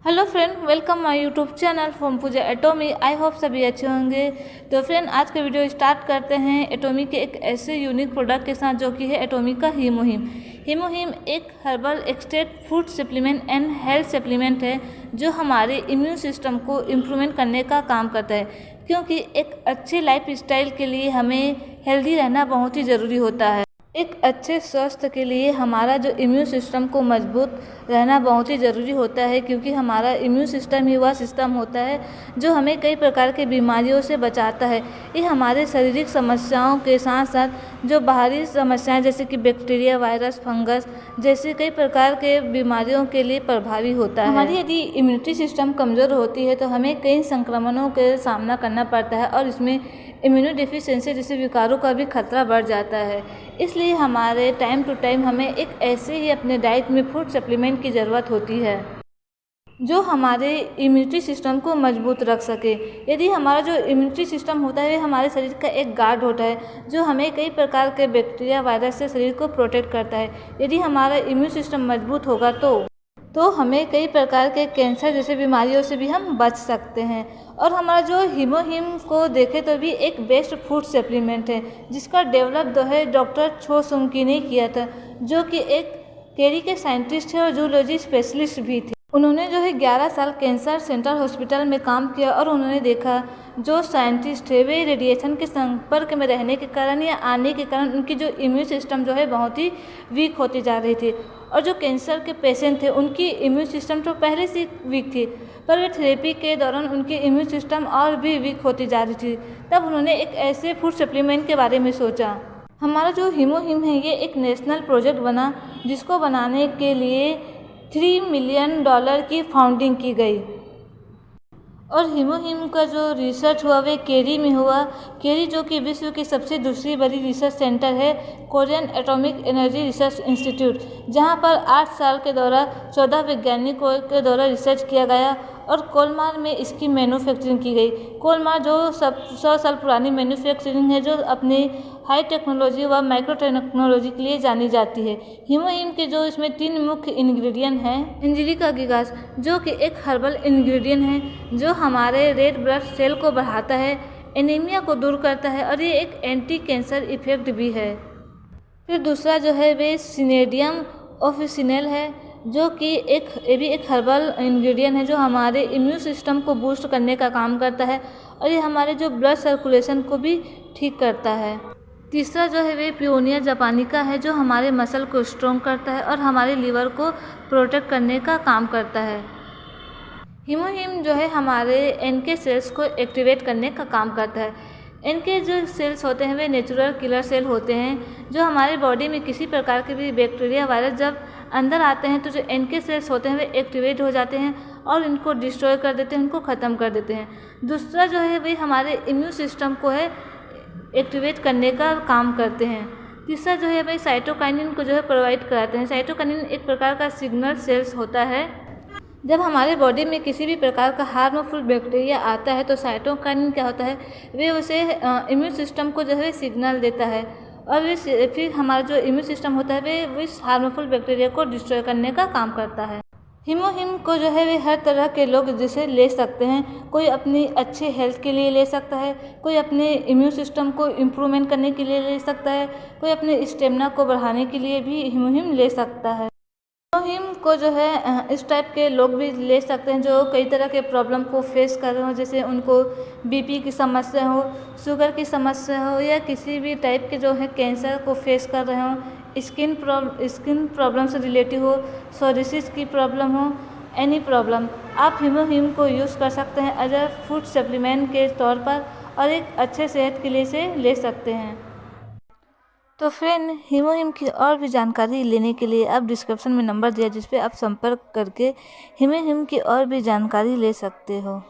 Hello friend, welcome my YouTube channel from Pooja एटॉमी। I hope सभी अच्छे होंगे। तो फ्रेंड, आज का वीडियो स्टार्ट करते हैं एटॉमी के एक ऐसे यूनिक प्रोडक्ट के साथ जो कि है एटॉमी का हीमोहिम। हीमोहिम एक herbal extract food supplement and health supplement है जो हमारे इम्यून सिस्टम को इम्प्रूवमेंट करने का काम करता है, क्योंकि एक अच्छे लाइफ स्टाइल के लिए हमें हेल्दी रहना बहुत ही ज़रूरी होता है। एक अच्छे स्वास्थ्य के लिए हमारा जो इम्यून सिस्टम को मजबूत रहना बहुत ही ज़रूरी होता है, क्योंकि हमारा इम्यून सिस्टम ही वह सिस्टम होता है जो हमें कई प्रकार के बीमारियों से बचाता है। ये हमारे शारीरिक समस्याओं के साथ साथ जो बाहरी समस्याएं जैसे कि बैक्टीरिया, वायरस, फंगस जैसे कई प्रकार के बीमारियों के लिए प्रभावी होता है। हमारी यदि इम्यूनिटी सिस्टम कमज़ोर होती है तो हमें कई संक्रमणों के सामना करना पड़ता है और इसमें इम्यूनो डिफिशिएंसी जैसे विकारों का भी खतरा बढ़ जाता है। इसलिए हमारे टाइम टू टाइम हमें एक ऐसे ही अपने डाइट में फूड सप्लीमेंट की ज़रूरत होती है जो हमारे इम्यूनिटी सिस्टम को मजबूत रख सके। यदि हमारा जो इम्यूनिटी सिस्टम होता है हमारे शरीर का एक गार्ड होता है जो हमें कई प्रकार के बैक्टीरिया, वायरस से शरीर को प्रोटेक्ट करता है। यदि हमारा इम्यून सिस्टम मजबूत होगा तो हमें कई प्रकार के कैंसर जैसे बीमारियों से भी हम बच सकते हैं। और हमारा जो हीमोहिम को देखें तो भी एक बेस्ट फूड सप्लीमेंट है जिसका डेवलप जो है डॉक्टर छो सुंग की ने किया था, जो कि एक केरी के साइंटिस्ट थे और जूलॉजी स्पेशलिस्ट भी थे। उन्होंने जो है 11 साल कैंसर सेंटर हॉस्पिटल में काम किया और उन्होंने देखा जो साइंटिस्ट थे वे रेडिएशन के संपर्क में रहने के कारण या आने के कारण उनकी जो इम्यून सिस्टम जो है बहुत ही वीक होती जा रही थी। और जो कैंसर के पेशेंट थे उनकी इम्यून सिस्टम तो पहले से वीक थी, पर वे थेरेपी के दौरान उनकी इम्यून सिस्टम और भी वीक होती जा रही थी। तब उन्होंने एक ऐसे फूड सप्लीमेंट के बारे में सोचा। हमारा जो हीमोहिम है ये एक नेशनल प्रोजेक्ट बना जिसको बनाने के लिए $3 मिलियन की फंडिंग की गई। और हीमोहिम का जो रिसर्च हुआ वे केरी में हुआ। केरी जो कि विश्व की सबसे दूसरी बड़ी रिसर्च सेंटर है, Korean atomic energy research institute, जहां पर 8 साल के दौरान 14 वैज्ञानिकों के द्वारा रिसर्च किया गया और कोलमार में इसकी मैन्युफैक्चरिंग की गई। कोलमार जो 100 साल पुरानी मैन्युफैक्चरिंग है जो अपनी हाई टेक्नोलॉजी व माइक्रो टेक्नोलॉजी के लिए जानी जाती है। हीमोहिम के जो इसमें 3 मुख्य इंग्रेडिएंट हैं। एंजेलिका गिगास जो कि एक हर्बल इंग्रेडिएंट है जो हमारे रेड ब्लड सेल को बढ़ाता है, एनीमिया को दूर करता है और ये एक एंटी कैंसर इफेक्ट भी है। फिर दूसरा जो है वे सिनेडियम ऑफिसिनेल है जो कि ये भी एक हर्बल इंग्रेडिएंट है जो हमारे इम्यून सिस्टम को बूस्ट करने का काम करता है और ये हमारे जो ब्लड सर्कुलेशन को भी ठीक करता है। तीसरा जो है वे पियोनिया जापानिका है जो हमारे मसल को स्ट्रॉन्ग करता है और हमारे लीवर को प्रोटेक्ट करने का काम करता है। हीमोहिम जो है हमारे एनके सेल्स को एक्टिवेट करने का काम करता है। इनके जो सेल्स होते हैं वे नेचुरल किलर सेल होते हैं जो हमारे बॉडी में किसी प्रकार के भी बैक्टीरिया, वायरस जब अंदर आते हैं तो जो इनके सेल्स होते हैं वे एक्टिवेट हो जाते हैं और इनको डिस्ट्रॉय कर देते हैं, उनको ख़त्म कर देते हैं। दूसरा जो है वे हमारे इम्यून सिस्टम को है एक्टिवेट करने का काम करते हैं। तीसरा जो है वे साइटोकाइनिन को जो है प्रोवाइड कराते हैं। साइटोकाइनिन एक प्रकार का सिग्नल सेल्स होता है। जब हमारे बॉडी में किसी भी प्रकार का हार्मफुल बैक्टीरिया आता है तो साइटोकाइनिन क्या होता है वे उसे इम्यून सिस्टम को जो है सिग्नल देता है और वे फिर हमारा जो इम्यून सिस्टम होता है वे इस हार्मफुल बैक्टीरिया को डिस्ट्रॉय करने का काम करता है। हीमोहिम को जो है वे हर तरह के लोग जिसे ले सकते हैं। कोई अपनी अच्छे हेल्थ के लिए ले सकता है, कोई अपने इम्यून सिस्टम को इम्प्रूवमेंट करने के लिए ले सकता है, कोई अपने स्टेमिना को बढ़ाने के लिए भी हीमोहिम ले सकता है। हीमोहिम को जो है इस टाइप के लोग भी ले सकते हैं जो कई तरह के प्रॉब्लम को फेस कर रहे हो, जैसे उनको बीपी की समस्या हो, शुगर की समस्या हो या किसी भी टाइप के जो है कैंसर को फेस कर रहे हो, स्किन प्रॉब्लम से रिलेटेड हो, सोरियासिस की प्रॉब्लम हो, एनी प्रॉब्लम, आप हीमोहिम को यूज़ कर सकते हैं एज अ फूड सप्लीमेंट के तौर पर और एक अच्छे सेहत के लिए से ले सकते हैं। तो फ्रेंड, हीमोहिम की और भी जानकारी लेने के लिए आप डिस्क्रिप्शन में नंबर दिया जिस पे आप संपर्क करके हीमोहिम की और भी जानकारी ले सकते हो।